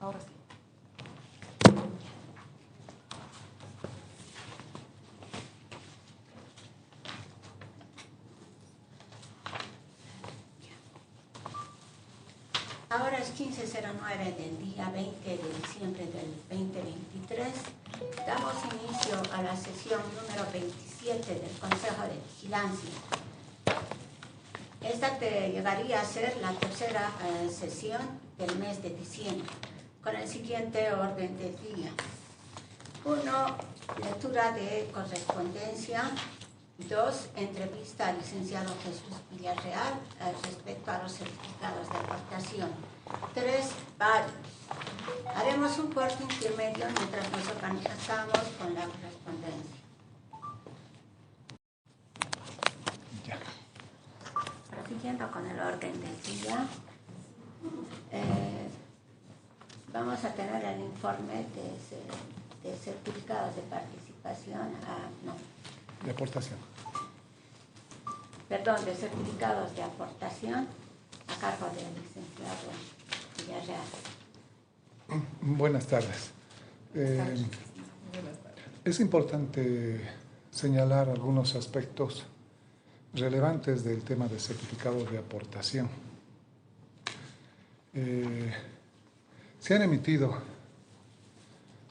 Ahora sí. Ahora es 15:09 del día 20 de diciembre del 2023. Damos inicio a la sesión número 27 del Consejo de Vigilancia. Esta llegaría a ser la tercera sesión del mes de diciembre, con el siguiente orden del día. 1. Lectura de correspondencia. 2. Entrevista al licenciado Jesús Villarreal respecto a los certificados de aportación. 3. Varios. Haremos un corte intermedio mientras nos organizamos con la correspondencia. Siguiendo con el orden del día, vamos a tener el informe de certificados de participación, de aportación. Perdón, de certificados de aportación a cargo del licenciado Villarreal. Buenas tardes. Es importante señalar algunos aspectos relevantes del tema de certificados de aportación. Se han emitido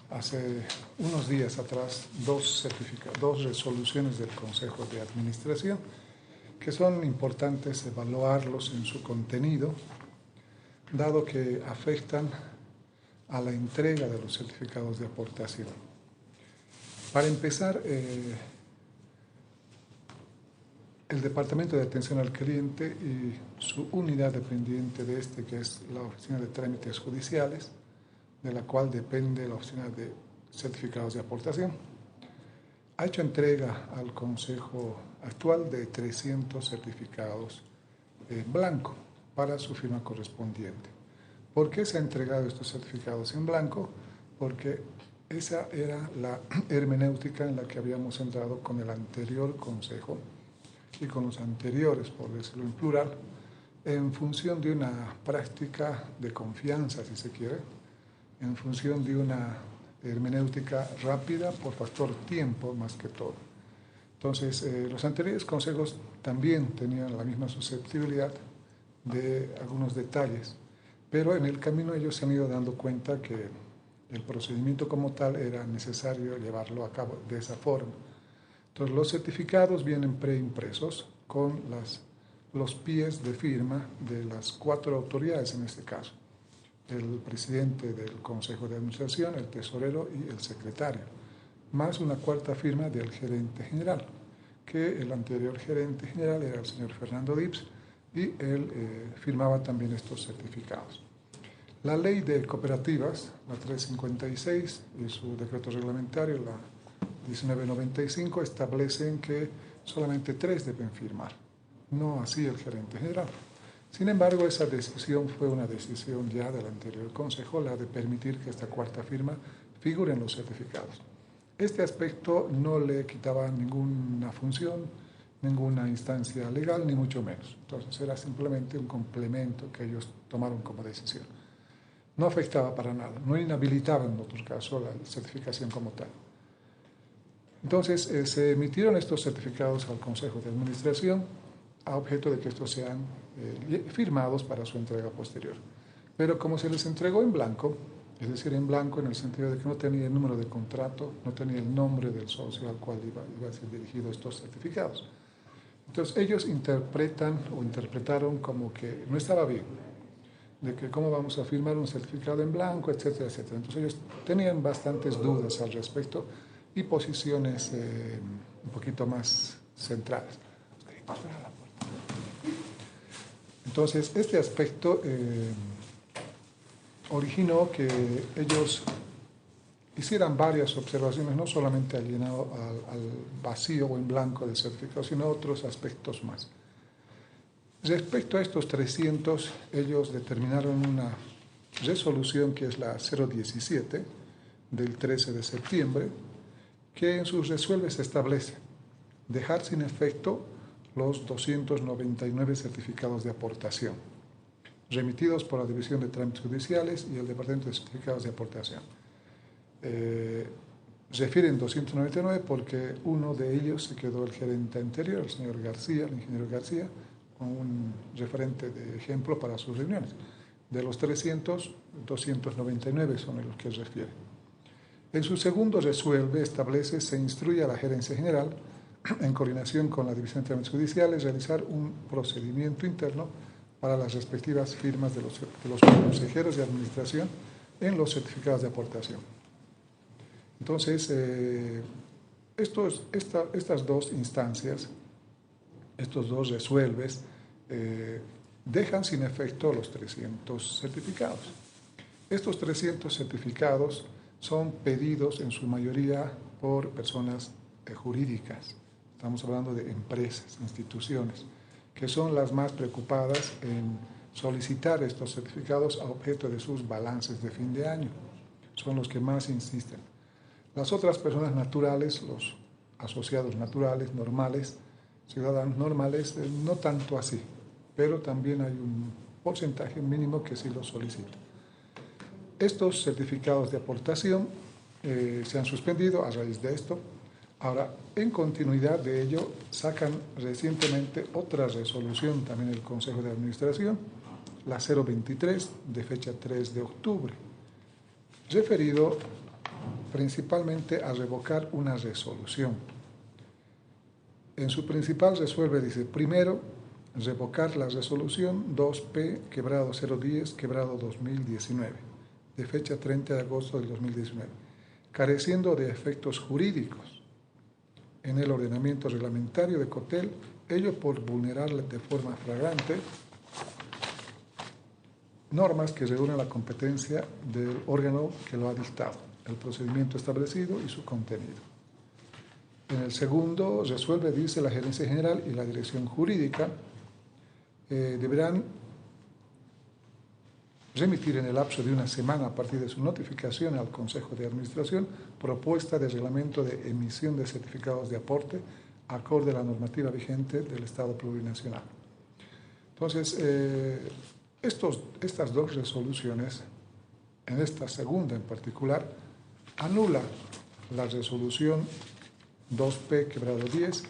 hace unos días atrás dos resoluciones del Consejo de Administración que son importantes evaluarlos en su contenido, dado que afectan a la entrega de los certificados de aportación. Para empezar, el Departamento de Atención al Cliente y su unidad dependiente de este, que es la Oficina de Trámites Judiciales, de la cual depende la Oficina de Certificados de Aportación, ha hecho entrega al Consejo actual de 300 certificados en blanco para su firma correspondiente. ¿Por qué se han entregado estos certificados en blanco? Porque esa era la hermenéutica en la que habíamos entrado con el anterior Consejo y con los anteriores, por decirlo en plural, en función de una práctica de confianza, si se quiere, en función de una hermenéutica rápida por factor tiempo más que todo. Entonces, los anteriores consejos también tenían la misma susceptibilidad de algunos detalles, pero en el camino ellos se han ido dando cuenta que el procedimiento como tal era necesario llevarlo a cabo de esa forma. Entonces, los certificados vienen preimpresos con los pies de firma de las 4 autoridades en este caso: el presidente del Consejo de Administración, el tesorero y el secretario, más una 4ª firma del gerente general, que el anterior gerente general era el señor Fernando Dips, y él firmaba también estos certificados. La ley de cooperativas, la 356, y su decreto reglamentario, la 1995, establecen que solamente 3 deben firmar, no así el gerente general. Sin embargo, esa decisión fue una decisión ya del anterior Consejo, la de permitir que esta 4ª firma figure en los certificados. Este aspecto no le quitaba ninguna función, ninguna instancia legal, ni mucho menos. Entonces era simplemente un complemento que ellos tomaron como decisión. No afectaba para nada, no inhabilitaba en otro caso la certificación como tal. Entonces se emitieron estos certificados al Consejo de Administración a objeto de que estos sean firmados para su entrega posterior. Pero como se les entregó en blanco, es decir, en blanco en el sentido de que no tenía el número de contrato, no tenía el nombre del socio al cual iba a ser dirigido estos certificados. Entonces ellos interpretaron como que no estaba bien, de que cómo vamos a firmar un certificado en blanco, etcétera, etcétera. Entonces ellos tenían bastantes dudas al respecto y posiciones un poquito más centradas. Entonces, este aspecto originó que ellos hicieran varias observaciones, no solamente al llenado al vacío o en blanco del certificado, sino otros aspectos más. Respecto a estos 300, ellos determinaron una resolución que es la 017 del 13 de septiembre, que en sus resuelves establece dejar sin efecto los 299 certificados de aportación, remitidos por la División de Trámites Judiciales y el Departamento de Certificados de Aportación. Refieren 299 porque uno de ellos se quedó el gerente anterior, el señor García, el ingeniero García, con un referente de ejemplo para sus reuniones. De los 300, 299 son los que refieren. En su segundo resuelve, establece, se instruye a la Gerencia General, en coordinación con la División de Trámites Judiciales, realizar un procedimiento interno para las respectivas firmas de los consejeros de administración en los certificados de aportación. Entonces, estas dos instancias, estos dos resuelves, dejan sin efecto los 300 certificados. Estos 300 certificados son pedidos en su mayoría por personas jurídicas. Estamos hablando de empresas, instituciones, que son las más preocupadas en solicitar estos certificados a objeto de sus balances de fin de año. Son los que más insisten. Las otras personas naturales, los asociados naturales, normales, ciudadanos normales, no tanto así, pero también hay un porcentaje mínimo que sí lo solicita. Estos certificados de aportación se han suspendido a raíz de esto. Ahora, en continuidad de ello, sacan recientemente otra resolución también el Consejo de Administración, la 023, de fecha 3 de octubre, referido principalmente a revocar una resolución. En su principal resuelve, dice, primero, revocar la resolución 2P-010-2019, de fecha 30 de agosto del 2019, careciendo de efectos jurídicos en el ordenamiento reglamentario de COTEL, ello por vulnerar de forma flagrante normas que regulan la competencia del órgano que lo ha dictado, el procedimiento establecido y su contenido. En el segundo resuelve, dice, la Gerencia General y la Dirección Jurídica deberán remitir en el lapso de una semana a partir de su notificación al Consejo de Administración propuesta de reglamento de emisión de certificados de aporte acorde a la normativa vigente del Estado plurinacional. Entonces, estas dos resoluciones, en esta segunda en particular, anula la resolución 2P-10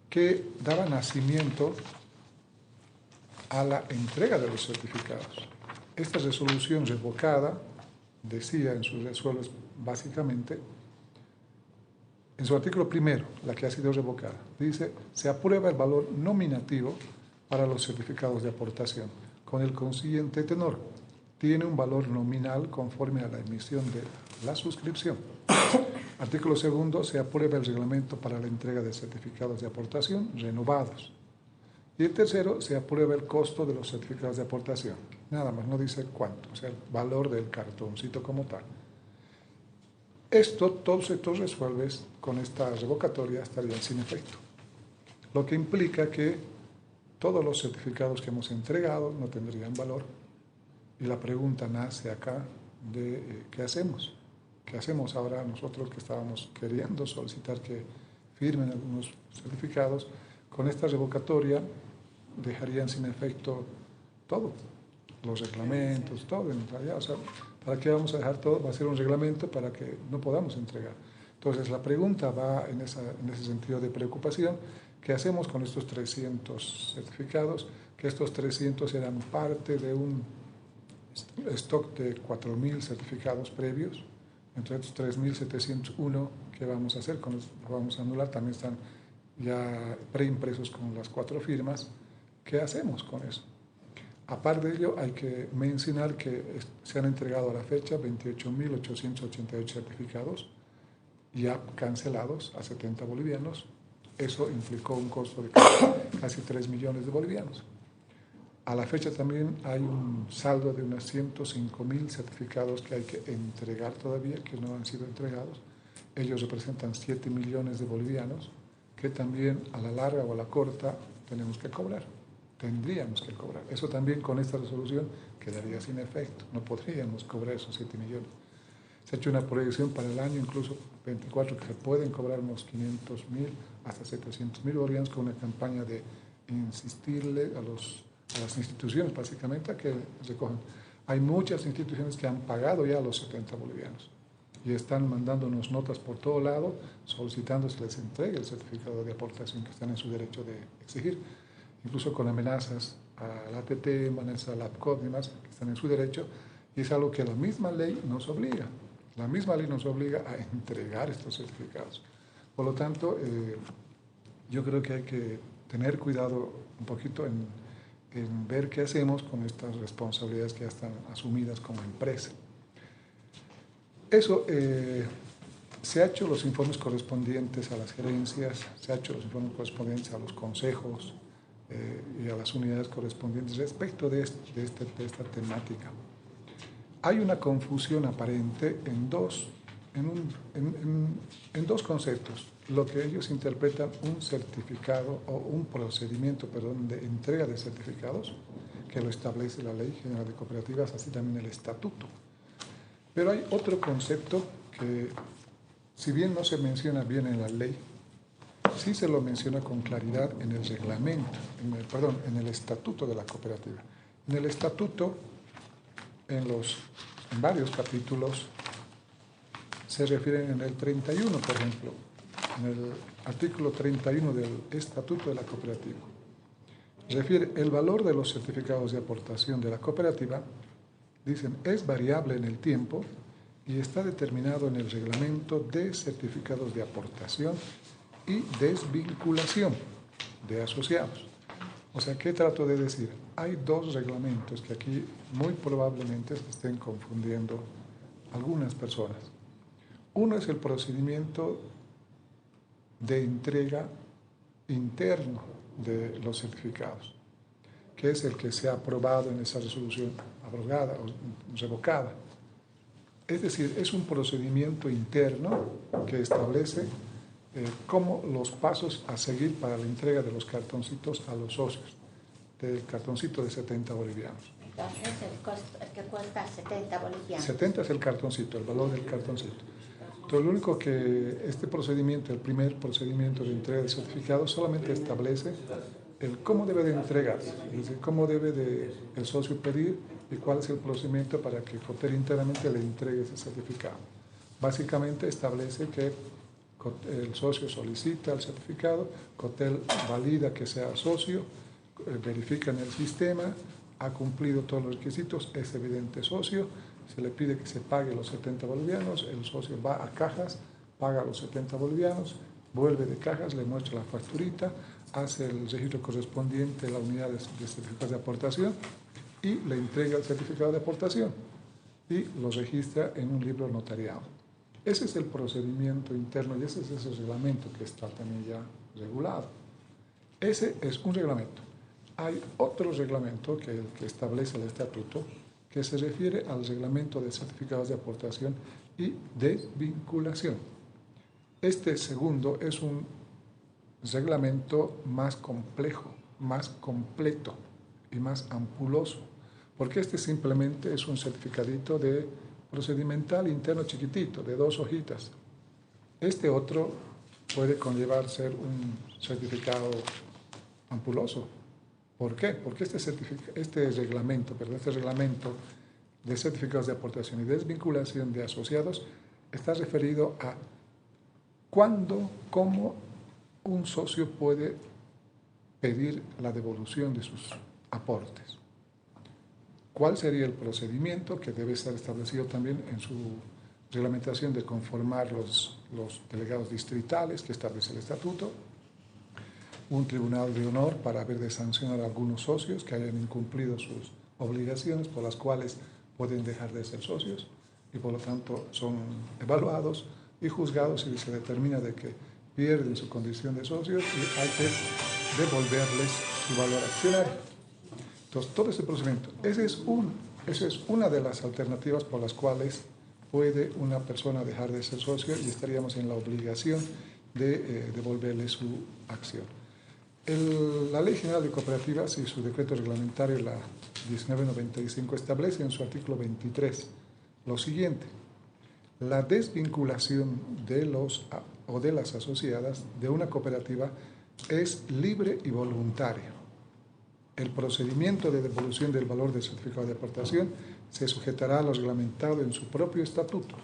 que daba nacimiento a la entrega de los certificados. Esta resolución revocada decía en sus resuelves básicamente, en su artículo primero, la que ha sido revocada, dice, se aprueba el valor nominativo para los certificados de aportación, con el consiguiente tenor. Tiene un valor nominal conforme a la emisión de la suscripción. Artículo segundo, se aprueba el reglamento para la entrega de certificados de aportación renovados. Y el tercero, se aprueba el costo de los certificados de aportación. Nada más, no dice cuánto, o sea, el valor del cartoncito como tal. Todos estos resuelves con esta revocatoria estarían sin efecto. Lo que implica que todos los certificados que hemos entregado no tendrían valor. Y la pregunta nace acá de ¿qué hacemos? ¿Qué hacemos ahora nosotros que estábamos queriendo solicitar que firmen algunos certificados? Con esta revocatoria dejarían sin efecto todo, los reglamentos, todo en realidad. O sea, ¿para qué vamos a dejar todo? Va a ser un reglamento para que no podamos entregar. Entonces, la pregunta va en ese sentido de preocupación. ¿Qué hacemos con estos 300 certificados? Que estos 300 eran parte de un stock de 4.000 certificados previos. Entre estos 3.701, ¿qué vamos a hacer? Los vamos a anular, también están ya preimpresos con las 4 firmas. ¿Qué hacemos con eso? Aparte de ello, hay que mencionar que se han entregado a la fecha 28.888 certificados ya cancelados a 70 bolivianos. Eso implicó un costo de casi 3 millones de bolivianos. A la fecha también hay un saldo de unos 105.000 certificados que hay que entregar todavía, que no han sido entregados. Ellos representan 7 millones de bolivianos que también a la larga o a la corta tenemos que cobrar. Tendríamos que cobrar. Eso también con esta resolución quedaría sin efecto. No podríamos cobrar esos 7 millones. Se ha hecho una proyección para el año, incluso 24, que se pueden cobrar unos 500.000 hasta 700.000 bolivianos con una campaña de insistirle a los a las instituciones básicamente a que recojan. Hay muchas instituciones que han pagado ya los 70 bolivianos y están mandándonos notas por todo lado solicitando que se les entregue el certificado de aportación que están en su derecho de exigir, incluso con amenazas a la ATT, amenazas a la APCOP y demás, que están en su derecho, y es algo que la misma ley nos obliga. La misma ley nos obliga a entregar estos certificados. Por lo tanto, yo creo que hay que tener cuidado un poquito en ver qué hacemos con estas responsabilidades que ya están asumidas como empresa. Eso se ha hecho los informes correspondientes a las gerencias, se ha hecho los informes correspondientes a los consejos y a las unidades correspondientes respecto de esta temática. Hay una confusión aparente en dos conceptos. Lo que ellos interpretan un certificado o un procedimiento, de entrega de certificados, que lo establece la Ley General de Cooperativas, así también el Estatuto. Pero hay otro concepto que, si bien no se menciona bien en la ley, sí se lo menciona con claridad en el reglamento, en el Estatuto de la Cooperativa. En el Estatuto, en varios capítulos, se refieren en el 31, por ejemplo, en el artículo 31 del Estatuto de la Cooperativa. Refiere el valor de los certificados de aportación de la cooperativa, dicen, es variable en el tiempo y está determinado en el reglamento de certificados de aportación y desvinculación de asociados. O sea, ¿qué trato de decir? Hay dos reglamentos que aquí muy probablemente se estén confundiendo algunas personas. Uno es el procedimiento de entrega interno de los certificados, que es el que se ha aprobado en esa resolución abrogada o revocada. Es decir, es un procedimiento interno que establece cómo los pasos a seguir para la entrega de los cartoncitos a los socios, del cartoncito de 70 bolivianos. Entonces, el que cuesta 70 bolivianos. 70 es el cartoncito, el valor del cartoncito. Entonces, lo único que este procedimiento, el primer procedimiento de entrega de certificados, solamente establece el cómo debe de entregarse, es decir, cómo debe el socio pedir y cuál es el procedimiento para que COTEL internamente le entregue ese certificado. Básicamente establece que el socio solicita el certificado, COTEL valida que sea socio, verifica en el sistema, ha cumplido todos los requisitos, es evidente socio, se le pide que se pague los 70 bolivianos, el socio va a cajas, paga los 70 bolivianos, vuelve de cajas, le muestra la facturita, hace el registro correspondiente a la unidad de certificados de aportación y le entrega el certificado de aportación y lo registra en un libro notariado. Ese es el procedimiento interno y ese es ese reglamento que está también ya regulado. Ese es un reglamento. Hay otro reglamento que establece el Estatuto que se refiere al reglamento de certificados de aportación y desvinculación. Este segundo es un reglamento más complejo, más completo y más ampuloso, porque este simplemente es un certificadito de procedimental interno chiquitito, de 2 hojitas. Este otro puede conllevar ser un certificado ampuloso. ¿Por qué? Porque este reglamento de certificados de aportación y desvinculación de asociados está referido a cuándo, cómo un socio puede pedir la devolución de sus aportes. ¿Cuál sería el procedimiento que debe estar establecido también en su reglamentación de conformar los delegados distritales que establece el Estatuto? Un tribunal de honor para haber de sancionar a algunos socios que hayan incumplido sus obligaciones por las cuales pueden dejar de ser socios y por lo tanto son evaluados y juzgados y se determina de que pierden su condición de socios y hay que devolverles su valor accionario. Entonces, todo ese procedimiento, esa es una de las alternativas por las cuales puede una persona dejar de ser socio y estaríamos en la obligación de devolverle su acción. La Ley General de Cooperativas y su decreto reglamentario, la 1995, establece en su artículo 23 lo siguiente: la desvinculación de los o de las asociadas de una cooperativa es libre y voluntaria. El procedimiento de devolución del valor del certificado de aportación se sujetará a lo reglamentado en su propio estatuto,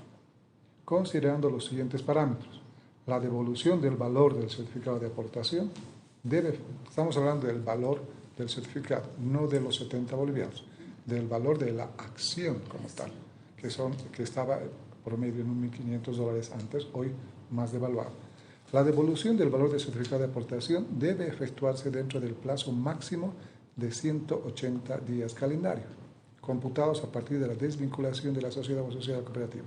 considerando los siguientes parámetros. La devolución del valor del certificado de aportación estamos hablando del valor del certificado, no de los 70 bolivianos, del valor de la acción como tal, que estaba promedio en $1.500 antes, hoy más devaluado. La devolución del valor del certificado de aportación debe efectuarse dentro del plazo máximo de 180 días calendarios, computados a partir de la desvinculación de la sociedad o sociedad cooperativa.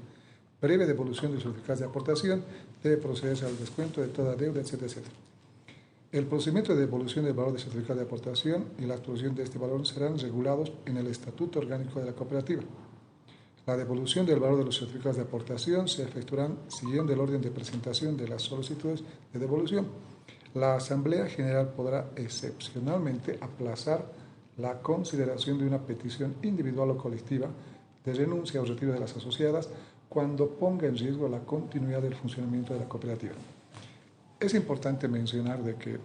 Previa devolución de certificados de aportación debe procederse al descuento de toda deuda, etcétera, etcétera. El procedimiento de devolución del valor del certificado de aportación y la actuación de este valor serán regulados en el Estatuto Orgánico de la Cooperativa. La devolución del valor de los certificados de aportación se efectuarán siguiendo el orden de presentación de las solicitudes de devolución. La Asamblea General podrá excepcionalmente aplazar la consideración de una petición individual o colectiva de renuncia o retiro de las asociadas cuando ponga en riesgo la continuidad del funcionamiento de la cooperativa. Es importante mencionar de que,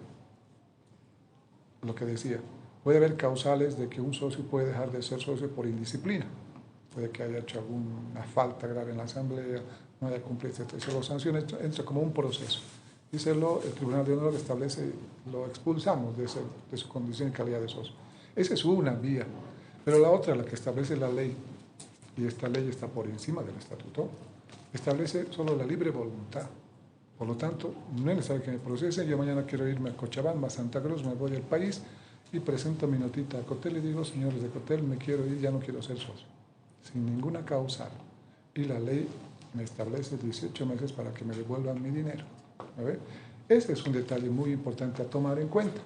lo que decía, puede haber causales de que un socio puede dejar de ser socio por indisciplina. Puede que haya hecho alguna falta grave en la asamblea, no haya cumplido, etc. Si lo sanciona, entra como un proceso. Díselo, el Tribunal de Honor establece, lo expulsamos de su condición y calidad de socio. Esa es una vía. Pero la otra, la que establece la ley, y esta ley está por encima del estatuto, establece solo la libre voluntad. Por lo tanto, no es necesario que me procesen. Yo mañana quiero irme a Cochabamba, a Santa Cruz, me voy del país y presento mi notita a Cotel y digo, señores de Cotel, me quiero ir, ya no quiero ser socio. Sin ninguna causal. Y la ley me establece 18 meses para que me devuelvan mi dinero. Ese es un detalle muy importante a tomar en cuenta.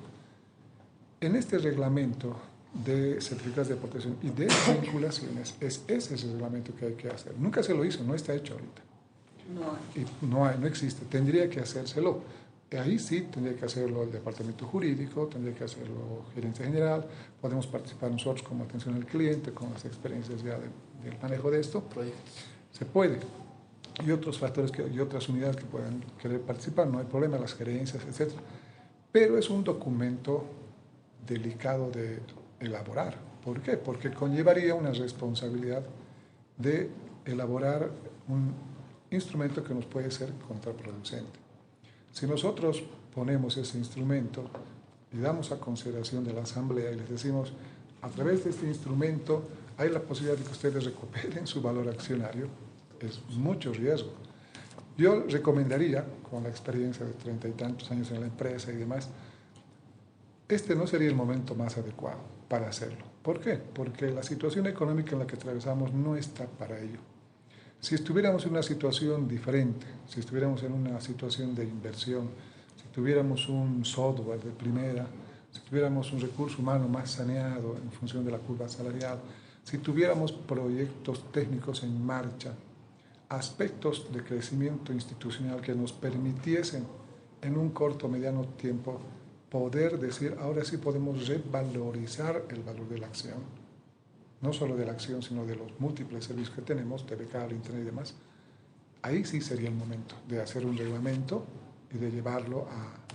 En este reglamento de certificados de aportación y de vinculaciones, ese es el reglamento que hay que hacer. Nunca se lo hizo, no está hecho ahorita. No existe, tendría que hacérselo. Ahí sí tendría que hacerlo el departamento jurídico, tendría que hacerlo gerencia general, podemos participar nosotros como atención al cliente, con las experiencias ya del manejo de esto. Se puede. Y otros factores y otras unidades que puedan querer participar, no hay problema, las gerencias, etc. Pero es un documento delicado de elaborar. ¿Por qué? Porque conllevaría una responsabilidad de elaborar un instrumento que nos puede ser contraproducente. Si nosotros ponemos ese instrumento y damos a consideración de la Asamblea y les decimos, a través de este instrumento hay la posibilidad de que ustedes recuperen su valor accionario, es mucho riesgo. Yo recomendaría, con la experiencia de 30 y tantos años en la empresa y demás, este no sería el momento más adecuado para hacerlo. ¿Por qué? Porque la situación económica en la que atravesamos no está para ello. Si estuviéramos en una situación diferente, si estuviéramos en una situación de inversión, si tuviéramos un software de primera, si tuviéramos un recurso humano más saneado en función de la curva salarial, si tuviéramos proyectos técnicos en marcha, aspectos de crecimiento institucional que nos permitiesen en un corto o mediano tiempo poder decir, ahora sí podemos revalorizar el valor de la acción, no solo de la acción, sino de los múltiples servicios que tenemos, TV, cable, internet y demás, ahí sí sería el momento de hacer un reglamento y de llevarlo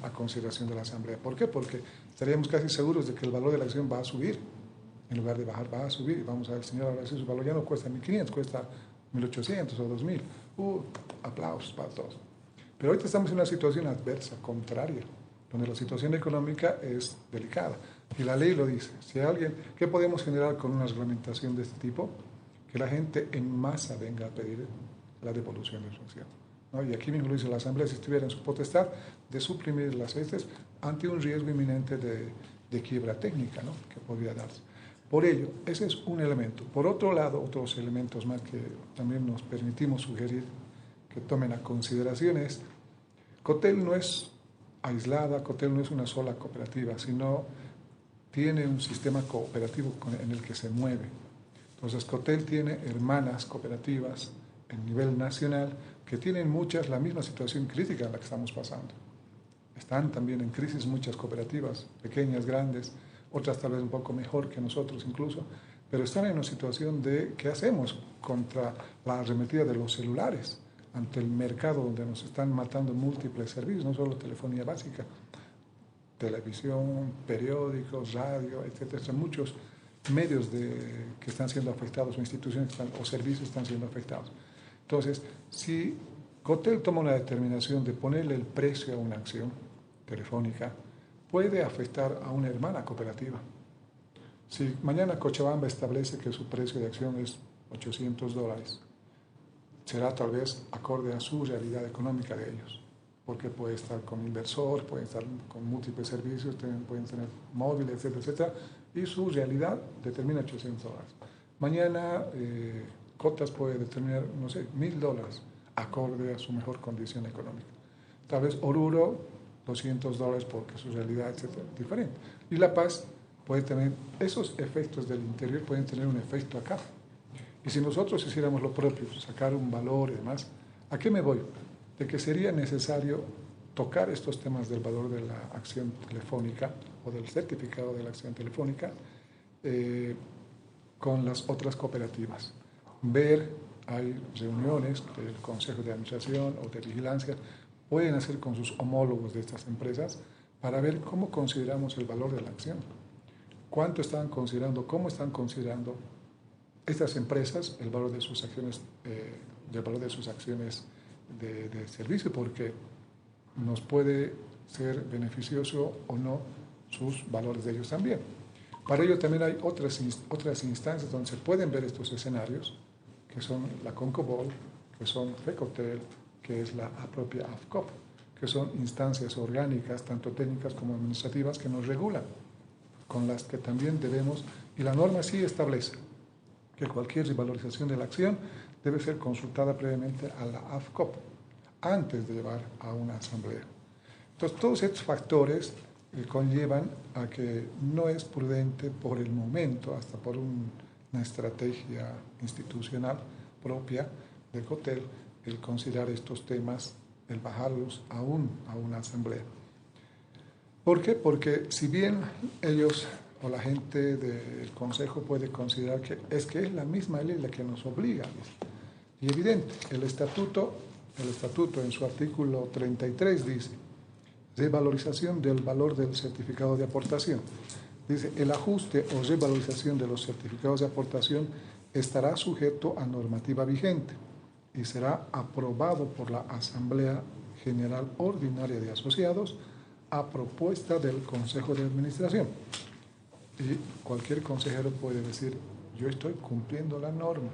a consideración de la Asamblea. ¿Por qué? Porque estaríamos casi seguros de que el valor de la acción va a subir, en lugar de bajar, va a subir, y vamos a ver, señor, ahora sí su valor ya no cuesta 1.500, cuesta 1.800 o 2.000. Aplausos para todos. Pero ahorita estamos en una situación adversa, contraria, donde la situación económica es delicada. Y la ley lo dice. Si alguien, ¿qué podemos generar con una reglamentación de este tipo? Que la gente en masa venga a pedir la devolución de su acción, ¿no? Y aquí mismo lo dice la Asamblea, si estuviera en su potestad de suprimir las heces ante un riesgo inminente de quiebra técnica, ¿no?, que podría darse. Por ello, ese es un elemento. Por otro lado, otros elementos más que también nos permitimos sugerir que tomen a consideración es, Cotel no es aislada, Cotel no es una sola cooperativa, sino tiene un sistema cooperativo en el que se mueve. Entonces, Cotel tiene hermanas cooperativas en nivel nacional que tienen muchas la misma situación crítica en la que estamos pasando. Están también en crisis muchas cooperativas, pequeñas, grandes, otras tal vez un poco mejor que nosotros incluso, pero están en una situación de ¿qué hacemos contra la arremetida de los celulares ante el mercado donde nos están matando múltiples servicios, no solo telefonía básica, televisión, periódicos, radio, etcétera, muchos medios que están siendo afectados o instituciones o servicios están siendo afectados. Entonces, si Cotel toma una determinación de ponerle el precio a una acción telefónica, puede afectar a una hermana cooperativa. Si mañana Cochabamba establece que su precio de acción es $800, será tal vez acorde a su realidad económica de ellos, porque puede estar con inversor, puede estar con múltiples servicios, pueden tener móviles, etcétera, etcétera, y su realidad determina $800. Mañana Cotas puede determinar, no sé, $1.000, acorde a su mejor condición económica. Tal vez Oruro, $200 porque su realidad, etcétera, es diferente. Y La Paz puede tener, esos efectos del interior pueden tener un efecto acá. Y si nosotros hiciéramos lo propio, sacar un valor y demás, ¿a qué me voy? De que sería necesario tocar estos temas del valor de la acción telefónica o del certificado de la acción telefónica con las otras cooperativas. Hay reuniones del Consejo de Administración o de Vigilancia, pueden hacer con sus homólogos de estas empresas para ver cómo consideramos el valor de la acción. ¿Cuánto están considerando, cómo están considerando estas empresas el valor de sus acciones, de servicio? Porque nos puede ser beneficioso o no sus valores de ellos también. Para ello también hay otras instancias donde se pueden ver estos escenarios, que son la CONCOBOL, que son FECOTEL, que es la propia AFCOP, que son instancias orgánicas, tanto técnicas como administrativas, que nos regulan, con las que también debemos, y la norma sí establece que cualquier revalorización de la acción debe ser consultada previamente a la AFCOP, antes de llevar a una asamblea. Entonces, todos estos factores conllevan a que no es prudente por el momento, hasta por una estrategia institucional propia de Cotel, el considerar estos temas, el bajarlos aún a una asamblea. ¿Por qué? Porque si bien ellos o la gente del Consejo puede considerar que es la misma ley la que nos obliga, y evidente, el estatuto en su artículo 33 dice: revalorización del valor del certificado de aportación. Dice: el ajuste o revalorización de los certificados de aportación estará sujeto a normativa vigente y será aprobado por la Asamblea General Ordinaria de Asociados a propuesta del Consejo de Administración. Y cualquier consejero puede decir: yo estoy cumpliendo la norma,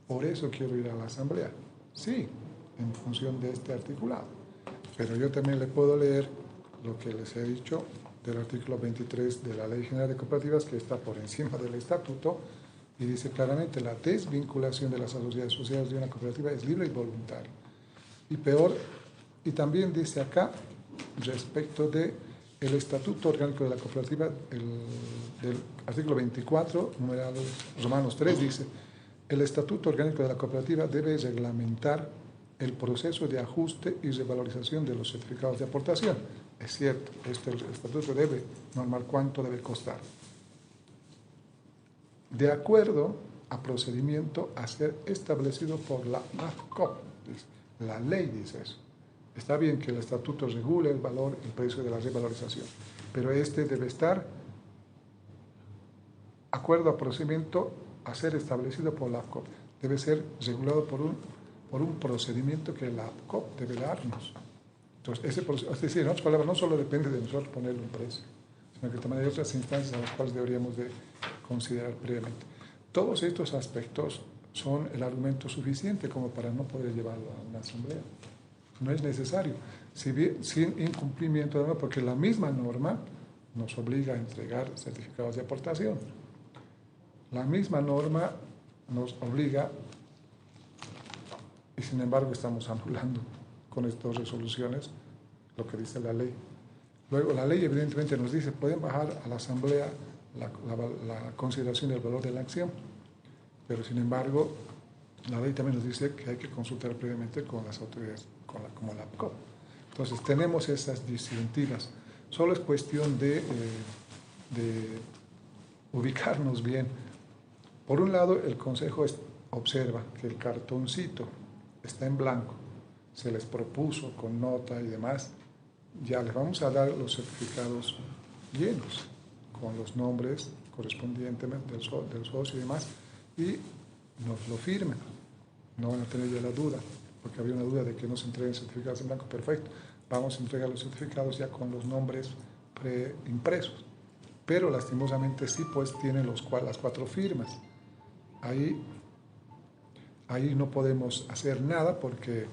por eso quiero ir a la Asamblea. Sí, en función de este articulado. Pero yo también le puedo leer lo que les he dicho del artículo 23 de la Ley General de Cooperativas, que está por encima del estatuto, y dice claramente: la desvinculación de las asociaciones sociales de una cooperativa es libre y voluntaria. Y peor, y también dice acá, respecto de el Estatuto Orgánico de la Cooperativa, del artículo 24, numeral Romanos 3, dice: el Estatuto Orgánico de la Cooperativa debe reglamentar el proceso de ajuste y revalorización de los certificados de aportación. Es cierto, el estatuto debe normar cuánto debe costar, de acuerdo a procedimiento a ser establecido por la AFCOP. La ley dice eso. Está bien que el estatuto regule el valor, el precio de la revalorización, pero este debe estar de acuerdo a procedimiento a ser establecido por la AFCOP. Debe ser regulado por un procedimiento que la AFCOP debe darnos. Entonces, es decir, en otras palabras, no solo depende de nosotros ponerle un precio, sino que también hay otras instancias a las cuales deberíamos de considerar previamente. Todos estos aspectos son el argumento suficiente como para no poder llevarlo a una asamblea. No es necesario, sin incumplimiento de la norma, porque la misma norma nos obliga a entregar certificados de aportación. La misma norma nos obliga, y sin embargo estamos anulando con estas resoluciones lo que dice la ley. Luego, la ley evidentemente nos dice: pueden bajar a la asamblea la consideración del valor de la acción, pero sin embargo la ley también nos dice que hay que consultar previamente con las autoridades, como la APCOP. Entonces tenemos esas disyuntivas. Solo es cuestión de ubicarnos bien. Por un lado, el Consejo observa que el cartoncito está en blanco, se les propuso con nota y demás, ya les vamos a dar los certificados llenos, con los nombres correspondientemente del socio y demás, y nos lo firmen. No van a tener ya la duda, porque había una duda de que no se entreguen certificados en blanco. Perfecto, vamos a entregar los certificados ya con los nombres preimpresos. Pero lastimosamente sí, pues tienen las 4 firmas. Ahí no podemos hacer nada porque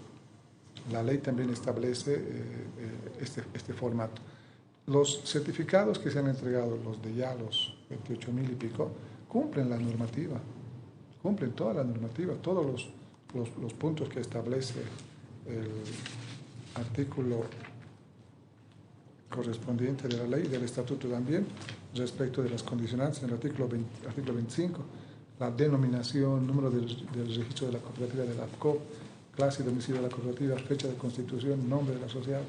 la ley también establece este formato. Los certificados que se han entregado, los de ya los 28.000 y pico, cumplen la normativa, cumplen toda la normativa, todos los puntos que establece el artículo correspondiente de la ley y del estatuto también, respecto de las condicionantes en el artículo 25, la denominación, número del registro de la cooperativa de la AFCOP, clase y domicilio de la cooperativa, fecha de constitución, nombre de la sociedad,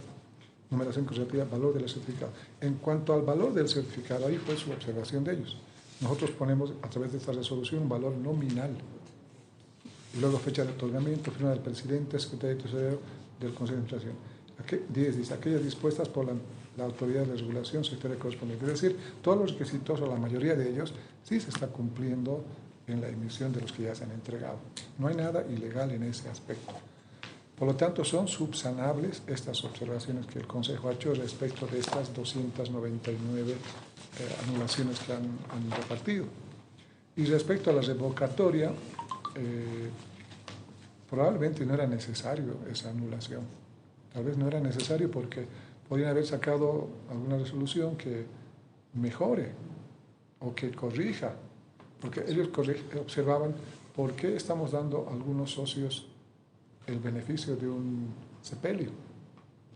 numeración corporativa, valor del certificado. En cuanto al valor del certificado, ahí fue su observación de ellos. Nosotros ponemos a través de esta resolución un valor nominal. Y luego fecha de otorgamiento, firma del presidente, secretario de tesorero del Consejo de Administración. 10 dice, aquellas dispuestas por la autoridad de regulación sectorial correspondiente. Es decir, todos los requisitos, o la mayoría de ellos, sí se está cumpliendo en la emisión de los que ya se han entregado. No hay nada ilegal en ese aspecto. Por lo tanto, son subsanables estas observaciones que el Consejo ha hecho respecto de estas 299 anulaciones que han repartido. Y respecto a la revocatoria, probablemente no era necesario esa anulación. Tal vez no era necesario porque podrían haber sacado alguna resolución que mejore o que corrija, porque ellos observaban por qué estamos dando a algunos socios el beneficio de un sepelio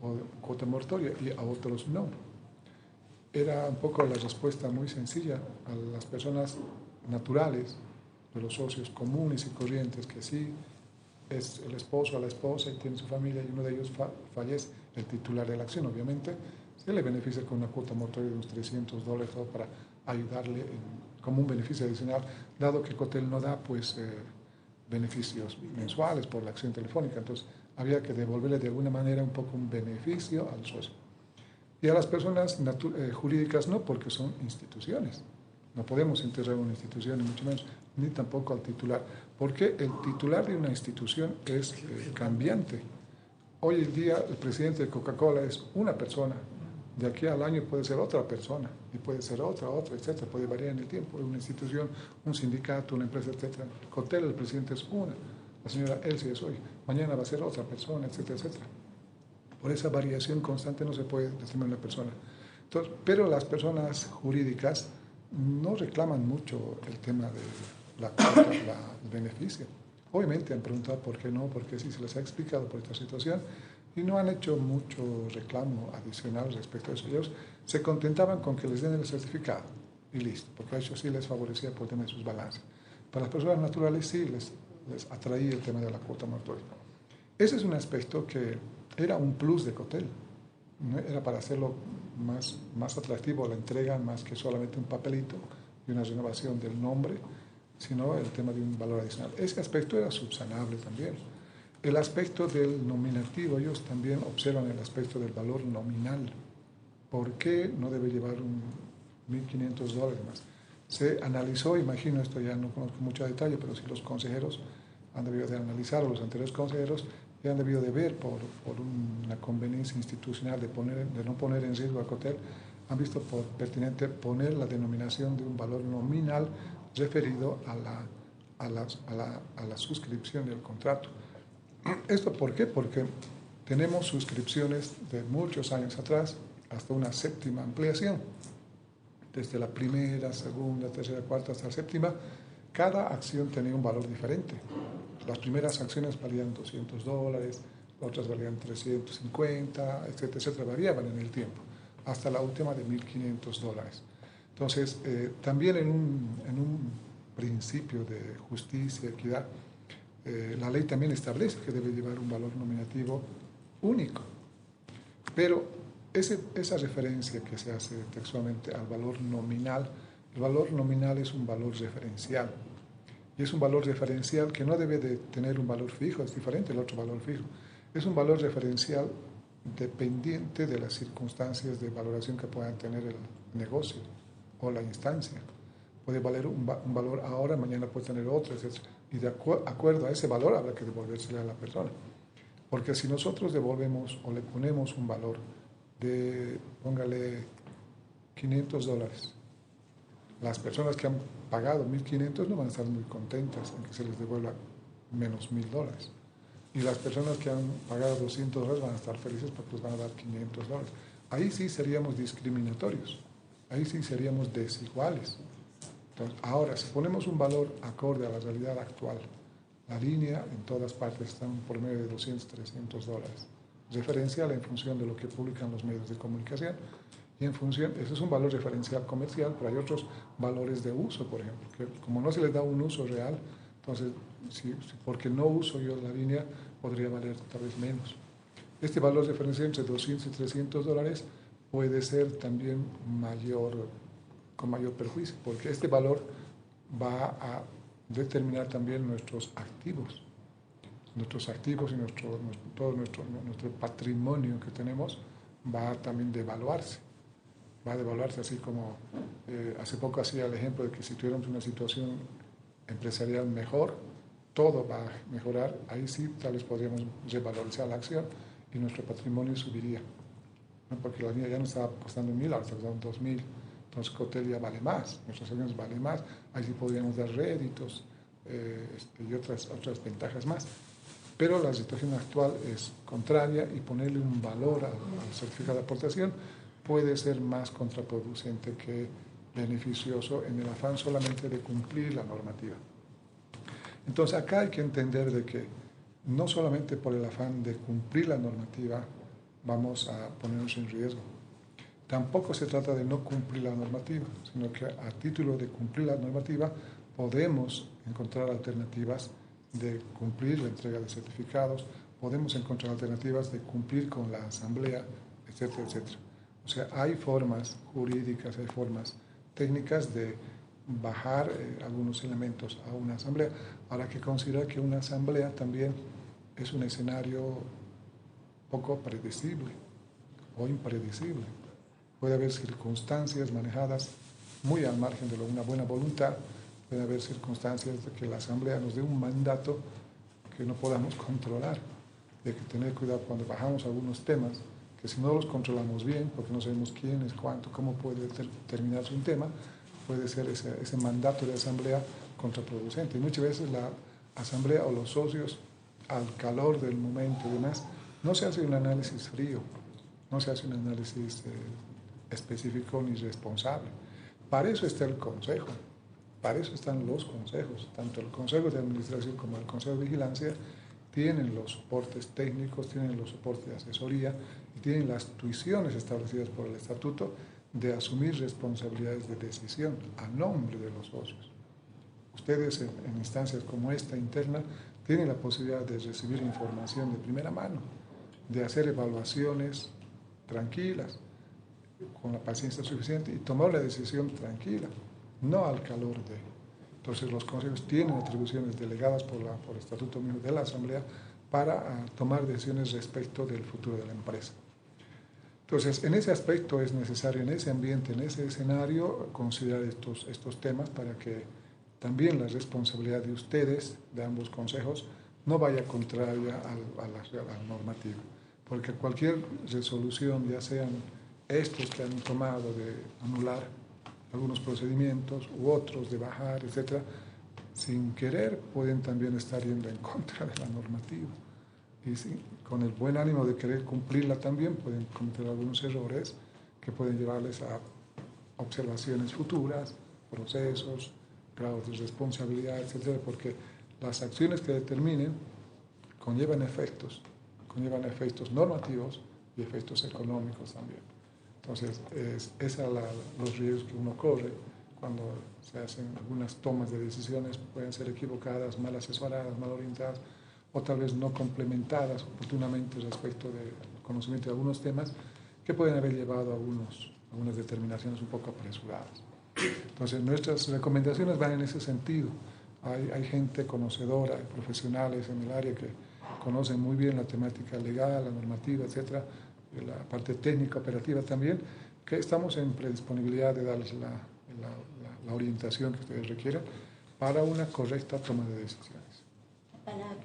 o cuota mortuoria y a otros no. Era un poco la respuesta muy sencilla a las personas naturales, de los socios comunes y corrientes, que sí es el esposo o la esposa y tiene su familia y uno de ellos fallece, el titular de la acción, obviamente, se le beneficia con una cuota mortuoria de unos $300 para ayudarle como un beneficio adicional, dado que Cotel no da pues beneficios mensuales por la acción telefónica, entonces había que devolverle de alguna manera un poco un beneficio al socio. Y a las personas jurídicas no, porque son instituciones. No podemos enterrar una institución, ni mucho menos, ni tampoco al titular, porque el titular de una institución es cambiante. Hoy en día el presidente de Coca-Cola es una persona, de aquí al año puede ser otra persona, y puede ser otra, etcétera, puede variar en el tiempo, una institución, un sindicato, una empresa, etcétera. Cotel, el presidente es una, la señora Elsie es hoy, mañana va a ser otra persona, etcétera, etcétera. Por esa variación constante no se puede determinar una persona. Entonces, pero las personas jurídicas no reclaman mucho el tema de el beneficio. Obviamente han preguntado por qué no, porque sí se les ha explicado por esta situación y no han hecho mucho reclamo adicional respecto a eso. Ellos se contentaban con que les den el certificado y listo, porque a ellos sí les favorecía por el tema de sus balances. Para las personas naturales sí les atraía el tema de la cuota mortuoria. Ese es un aspecto que era un plus de Cotel, ¿no? Era para hacerlo más atractivo la entrega, más que solamente un papelito y una renovación del nombre, sino el tema de un valor adicional. Ese aspecto era subsanable también. El aspecto del nominativo, ellos también observan el aspecto del valor nominal. ¿Por qué no debe llevar un $1.500 más? Se analizó, imagino, esto ya no conozco mucho detalle, pero sí los consejeros han debido de analizar, o los anteriores consejeros ya han debido de ver por una conveniencia institucional de no poner en riesgo a Cotel, han visto por pertinente poner la denominación de un valor nominal referido a la suscripción del contrato. ¿Esto por qué? Porque tenemos suscripciones de muchos años atrás hasta una 7ª ampliación. Desde la primera, segunda, tercera, cuarta hasta la 7ª, cada acción tenía un valor diferente. Las primeras acciones valían $200, otras valían 350, etcétera, etcétera, variaban en el tiempo, hasta la última de $1.500. Entonces, también en un principio de justicia, equidad, la ley también establece que debe llevar un valor nominativo único, pero esa referencia que se hace textualmente al valor nominal, el valor nominal es un valor referencial, y es un valor referencial que no debe de tener un valor fijo, es diferente del otro valor fijo, es un valor referencial dependiente de las circunstancias de valoración que puedan tener el negocio o la instancia. Puede valer un valor ahora, mañana puede tener otro, etc. Y de acuerdo a ese valor habrá que devolvérselo a la persona. Porque si nosotros devolvemos o le ponemos un valor de, póngale, $500, las personas que han pagado 1.500 no van a estar muy contentas en que se les devuelva menos $1.000. Y las personas que han pagado $200 van a estar felices porque les van a dar $500. Ahí sí seríamos discriminatorios, ahí sí seríamos desiguales. Entonces, ahora, si ponemos un valor acorde a la realidad actual, la línea en todas partes está por medio de $200, $300, referencial en función de lo que publican los medios de comunicación, y en función, ese es un valor referencial comercial, pero hay otros valores de uso, por ejemplo, que como no se les da un uso real, entonces, porque no uso yo la línea, podría valer tal vez menos. Este valor referencial entre $200 y $300 puede ser también con mayor perjuicio, porque este valor va a determinar también nuestros activos y todo nuestro patrimonio que tenemos va también devaluarse. Va a devaluarse, así como hace poco hacía el ejemplo de que si tuviéramos una situación empresarial mejor, todo va a mejorar, ahí sí tal vez podríamos revalorizar la acción y nuestro patrimonio subiría, ¿no? Porque la línea ya no estaba costando 1.000, ahora está costando 2.000, entonces Cotel ya vale más, nuestras acciones valen más, ahí sí podríamos dar réditos y otras ventajas más. Pero la situación actual es contraria y ponerle un valor al certificado de aportación puede ser más contraproducente que beneficioso en el afán solamente de cumplir la normativa. Entonces acá hay que entender de que no solamente por el afán de cumplir la normativa vamos a ponernos en riesgo. Tampoco se trata de no cumplir la normativa, sino que a título de cumplir la normativa podemos encontrar alternativas de cumplir la entrega de certificados, podemos encontrar alternativas de cumplir con la asamblea, etcétera, etcétera. O sea, hay formas jurídicas, hay formas técnicas de bajar algunos elementos a una asamblea. Ahora hay que considerar que una asamblea también es un escenario poco predecible o impredecible. Puede haber circunstancias manejadas muy al margen de una buena voluntad, puede haber circunstancias de que la asamblea nos dé un mandato que no podamos controlar. Hay que tener cuidado cuando bajamos algunos temas, que si no los controlamos bien, porque no sabemos quién es, cuánto, cómo puede terminarse un tema, puede ser ese mandato de asamblea contraproducente. Y muchas veces la asamblea o los socios, al calor del momento y demás, no se hace un análisis frío, no se hace un análisis específico ni responsable. Para eso está el consejo, para eso están los consejos, tanto el consejo de administración como el consejo de vigilancia tienen los soportes técnicos, tienen los soportes de asesoría y tienen las tuiciones establecidas por el estatuto de asumir responsabilidades de decisión a nombre de los socios. Ustedes en instancias como esta interna tienen la posibilidad de recibir información de primera mano, de hacer evaluaciones tranquilas, con la paciencia suficiente y tomar la decisión tranquila, no al calor de. Entonces los consejos tienen atribuciones delegadas por el estatuto mismo de la asamblea para tomar decisiones respecto del futuro de la empresa. Entonces, en ese aspecto es necesario, en ese ambiente, en ese escenario, considerar estos temas para que también la responsabilidad de ustedes, de ambos consejos, no vaya contraria a la normativa. Porque cualquier resolución, ya sean estos que han tomado de anular algunos procedimientos u otros de bajar, etcétera, sin querer pueden también estar yendo en contra de la normativa. Y sí, con el buen ánimo de querer cumplirla también pueden cometer algunos errores que pueden llevarles a observaciones futuras, procesos, grados de responsabilidad, etcétera, porque las acciones que determinen conllevan efectos normativos y efectos económicos también. Entonces, esos son los riesgos que uno corre cuando se hacen algunas tomas de decisiones, pueden ser equivocadas, mal asesoradas, mal orientadas, o tal vez no complementadas oportunamente respecto del conocimiento de algunos temas que pueden haber llevado a algunas determinaciones un poco apresuradas. Entonces, nuestras recomendaciones van en ese sentido. Hay gente conocedora, hay profesionales en el área que conocen muy bien la temática legal, la normativa, etcétera, la parte técnica operativa también, que estamos en predisponibilidad de darles la orientación que ustedes requieran para una correcta toma de decisiones. Palabra.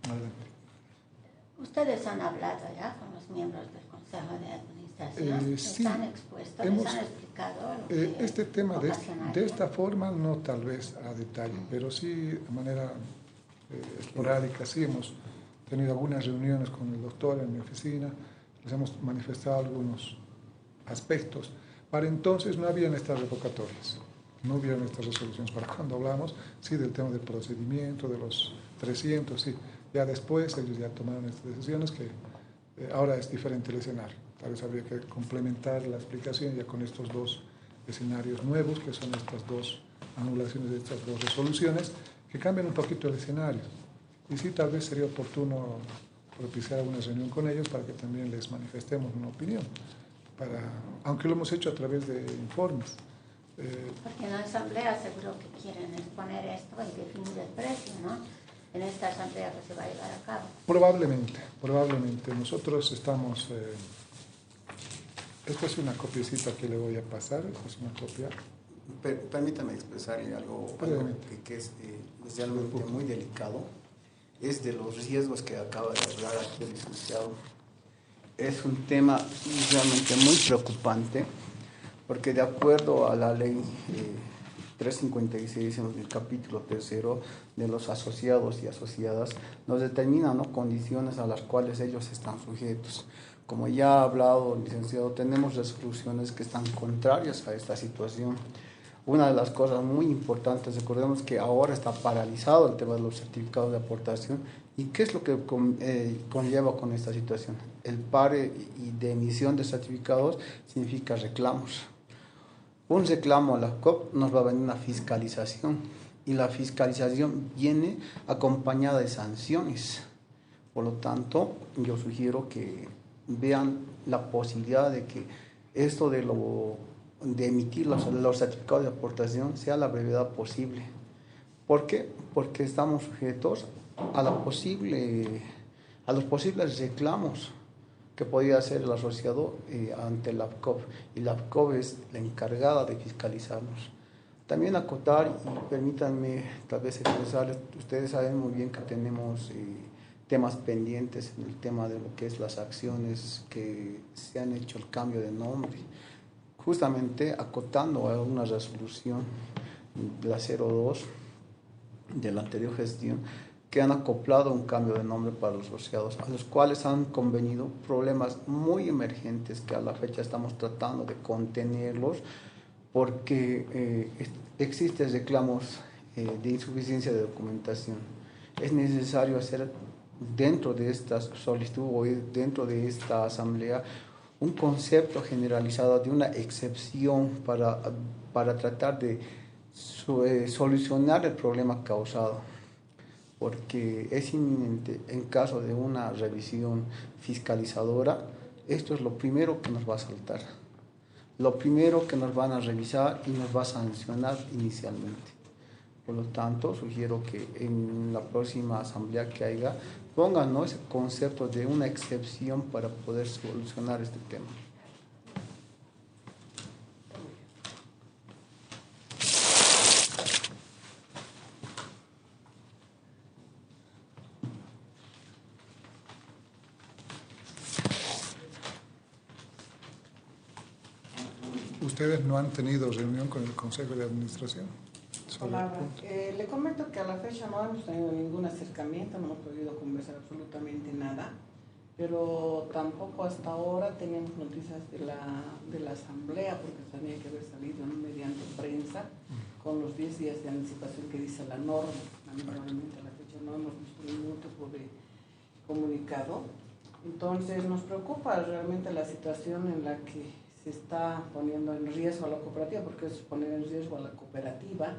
Adelante. ¿Ustedes han hablado ya con los miembros del Consejo de Administración? Sí, ¿Les han expuesto, les han explicado lo que este tema de ocasionaría? esta forma, no tal vez a detalle, pero sí de manera esporádica, sí hemos tenido algunas reuniones con el doctor en mi oficina, les hemos manifestado algunos aspectos. Para entonces no habían estas revocatorias, no hubieron estas resoluciones. Para cuando hablamos, sí, del tema del procedimiento, de los 300, sí. Ya después ellos ya tomaron estas decisiones que ahora es diferente el escenario. Tal vez habría que complementar la explicación ya con estos dos escenarios nuevos, que son estas dos anulaciones de estas dos resoluciones, que cambian un poquito el escenario. Y sí, tal vez sería oportuno propiciar una reunión con ellos para que también les manifestemos una opinión, aunque lo hemos hecho a través de informes. Porque en la asamblea seguro que quieren exponer esto y definir el precio, ¿no? En esta asamblea que se va a llevar a cabo. Probablemente. Nosotros estamos... esta es una copiecita que le voy a pasar, esta es una copia. Permítame expresarle algo que es realmente muy delicado. Es de los riesgos que acaba de hablar aquí el licenciado. Es un tema realmente muy preocupante, porque de acuerdo a la ley 356 en el capítulo 3 de los asociados y asociadas, nos determinan, ¿no?, condiciones a las cuales ellos están sujetos. Como ya ha hablado el licenciado, tenemos resoluciones que están contrarias a esta situación. Una de las cosas muy importantes, recordemos que ahora está paralizado el tema de los certificados de aportación. ¿Y qué es lo que conlleva con esta situación? El pare de emisión de certificados significa reclamos. Un reclamo a la COP nos va a venir una fiscalización, y la fiscalización viene acompañada de sanciones. Por lo tanto, yo sugiero que vean la posibilidad de que esto de emitir los certificados de aportación sea a la brevedad posible. ¿Por qué? Porque estamos sujetos a los posibles reclamos que podría hacer el asociado ante la AFCOP, y la AFCOP es la encargada de fiscalizarnos. También acotar, y permítanme tal vez expresarles, ustedes saben muy bien que tenemos temas pendientes en el tema de lo que es las acciones que se han hecho el cambio de nombre, justamente acotando a una resolución de la 02 de la anterior gestión, que han acoplado un cambio de nombre para los asociados, a los cuales han convenido problemas muy emergentes que a la fecha estamos tratando de contenerlos, porque existen reclamos de insuficiencia de documentación. Es necesario hacer dentro de esta solicitud o dentro de esta asamblea un concepto generalizado de una excepción para tratar de solucionar el problema causado, porque es inminente en caso de una revisión fiscalizadora. Esto es lo primero que nos va a saltar, lo primero que nos van a revisar y nos va a sancionar inicialmente. Por lo tanto, sugiero que en la próxima asamblea que haya, pongan, ¿no?, ese concepto de una excepción para poder solucionar este tema. ¿Ustedes no han tenido reunión con el Consejo de Administración? Le comento que a la fecha no hemos tenido ningún acercamiento, no hemos podido conversar absolutamente nada, pero tampoco hasta ahora tenemos noticias de la asamblea, porque tenía que haber salido, ¿no?, mediante prensa con los 10 días de anticipación que dice la norma. Lamentablemente a la fecha no hemos visto ningún tipo de comunicado. Entonces nos preocupa realmente la situación en la que se está poniendo en riesgo a la cooperativa, porque es poner en riesgo a la cooperativa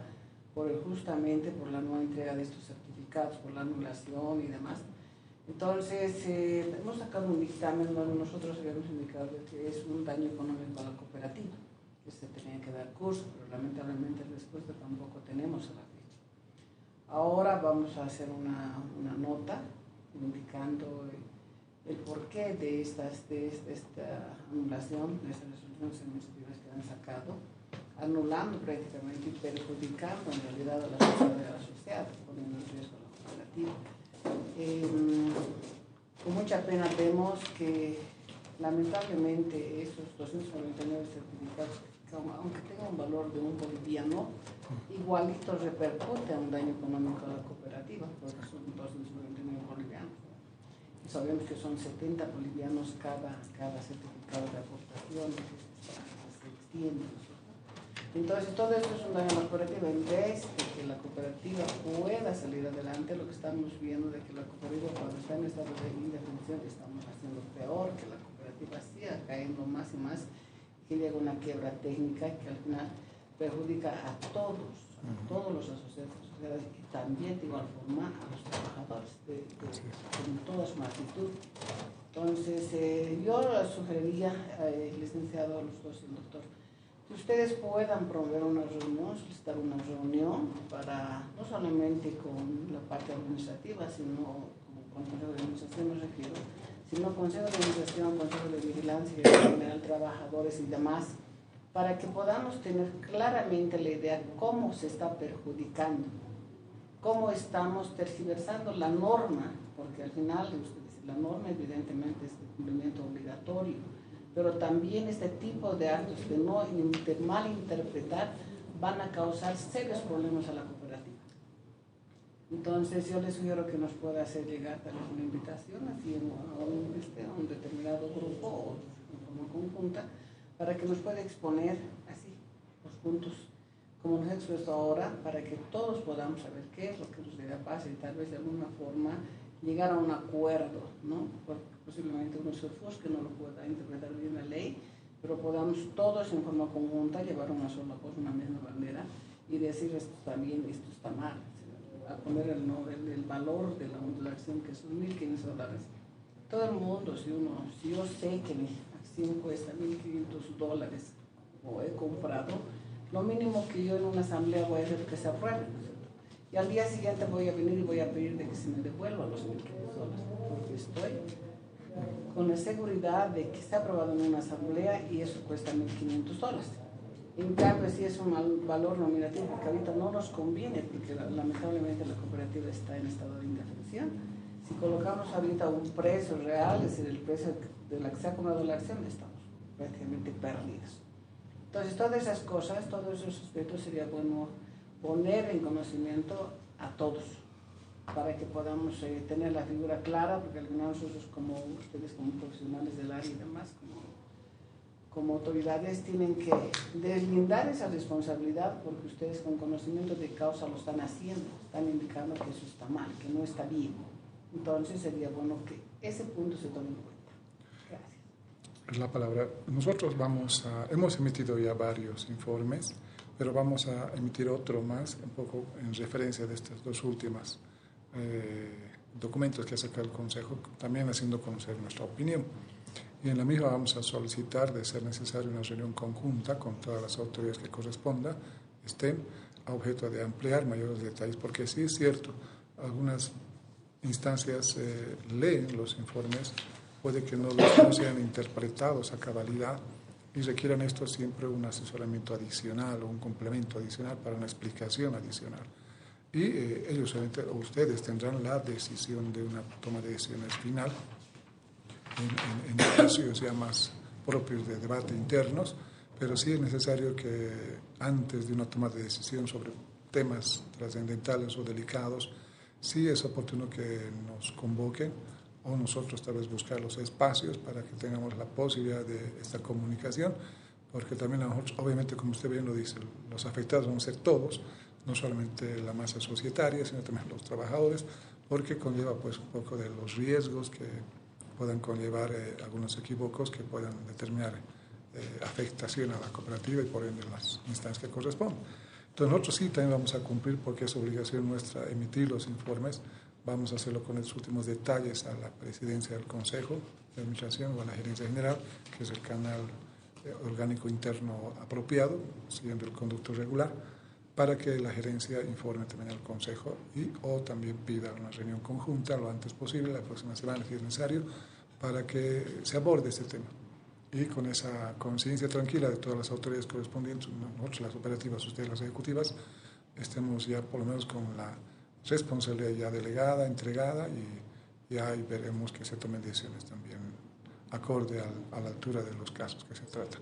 justamente por la no entrega de estos certificados, por la anulación y demás. Entonces hemos sacado un dictamen donde nosotros habíamos indicado que es un daño económico a la cooperativa, que se tenía que dar curso, pero lamentablemente respuesta tampoco tenemos a la fecha. Ahora vamos a hacer una nota indicando el porqué de esta anulación, de estas resoluciones administrativas que han sacado, anulando prácticamente y perjudicando en realidad a la sociedad, poniendo en riesgo a la cooperativa. Con mucha pena vemos que lamentablemente estos 299 certificados, aunque tengan un valor de un boliviano, igualito repercute a un daño económico a la cooperativa, porque son 299 bolivianos. Y sabemos que son 70 bolivianos cada certificado de aportación que se extiende. Entonces, todo esto es un daño a la cooperativa. En vez de que la cooperativa pueda salir adelante, lo que estamos viendo de que la cooperativa, cuando está en estado de indefensión, estamos haciendo peor, que la cooperativa siga cayendo más y más, que llega una quiebra técnica que al final perjudica a todos los asociados y también de igual forma a los trabajadores en toda su magnitud. Entonces, yo sugeriría, licenciado, a los dos y el doctor, que ustedes puedan promover una reunión, solicitar una reunión para, no solamente con la parte administrativa, sino con el Consejo de Administración, me refiero, sino Consejo de Administración, Consejo de Vigilancia, General, Trabajadores y demás, para que podamos tener claramente la idea cómo se está perjudicando, cómo estamos tergiversando la norma, porque al final la norma evidentemente es de cumplimiento obligatorio, pero también este tipo de actos de malinterpretar van a causar serios problemas a la cooperativa. Entonces yo les sugiero que nos pueda hacer llegar tal vez una invitación así a un determinado grupo o de forma conjunta para que nos pueda exponer así los puntos como nos ha expuesto ahora, para que todos podamos saber qué es lo que nos debe pasar y tal vez de alguna forma llegar a un acuerdo, ¿no? Porque posiblemente uno se ofusque, no lo pueda interpretar bien la ley, pero podamos todos en forma conjunta llevar una sola cosa, una misma bandera y decir esto está bien, esto está mal, a poner el valor de la acción, que son $1.500. Todo el mundo, si yo sé que mi acción cuesta $1.500 o he comprado, lo mínimo que yo en una asamblea voy a hacer es que se apruebe, ¿no? Y al día siguiente voy a venir y voy a pedir de que se me devuelvan los $1.500, porque estoy con la seguridad de que está aprobado en una asamblea y eso cuesta $1.500. En cambio, si es un valor nominativo, porque ahorita no nos conviene, porque lamentablemente la cooperativa está en estado de indefensión. Si colocamos ahorita un precio real, es decir, el precio de la que se ha comprado la acción, estamos prácticamente perdidos. Entonces, todas esas cosas, todos esos aspectos sería bueno poner en conocimiento a todos, para que podamos tener la figura clara, porque al final nosotros, como ustedes como profesionales del área y demás, como autoridades, tienen que deslindar esa responsabilidad, porque ustedes con conocimiento de causa lo están haciendo, están indicando que eso está mal, que no está bien. Entonces sería bueno que ese punto se tome en cuenta. Gracias. La palabra. Nosotros hemos emitido ya varios informes, pero vamos a emitir otro más, un poco en referencia de estas dos últimas documentos que ha sacado el Consejo, también haciendo conocer nuestra opinión. Y en la misma vamos a solicitar, de ser necesario, una reunión conjunta con todas las autoridades que corresponda, estén a objeto de ampliar mayores detalles, porque sí es cierto, algunas instancias leen los informes, puede que no sean interpretados a cabalidad y requieran esto siempre un asesoramiento adicional o un complemento adicional para una explicación adicional. Y ellos, ustedes tendrán la decisión de una toma de decisiones final en espacios ya más propios de debate internos, pero sí es necesario que antes de una toma de decisión sobre temas trascendentales o delicados, sí es oportuno que nos convoquen o nosotros tal vez buscar los espacios para que tengamos la posibilidad de esta comunicación, porque también a nosotros, obviamente, como usted bien lo dice, los afectados van a ser todos, no solamente la masa societaria, sino también los trabajadores, porque conlleva pues un poco de los riesgos que puedan conllevar algunos equívocos que puedan determinar afectación a la cooperativa y por ende las instancias que corresponden. Entonces nosotros sí también vamos a cumplir, porque es obligación nuestra emitir los informes. Vamos a hacerlo con los últimos detalles a la presidencia del Consejo de Administración o a la Gerencia General, que es el canal orgánico interno apropiado, siguiendo el conducto regular, para que la gerencia informe también al Consejo o también pida una reunión conjunta lo antes posible, la próxima semana si es necesario, para que se aborde este tema. Y con esa conciencia tranquila de todas las autoridades correspondientes, nosotros las operativas, ustedes las ejecutivas, estemos ya por lo menos con la responsabilidad ya delegada, entregada, y ahí veremos que se tomen decisiones también acorde a la altura de los casos que se tratan.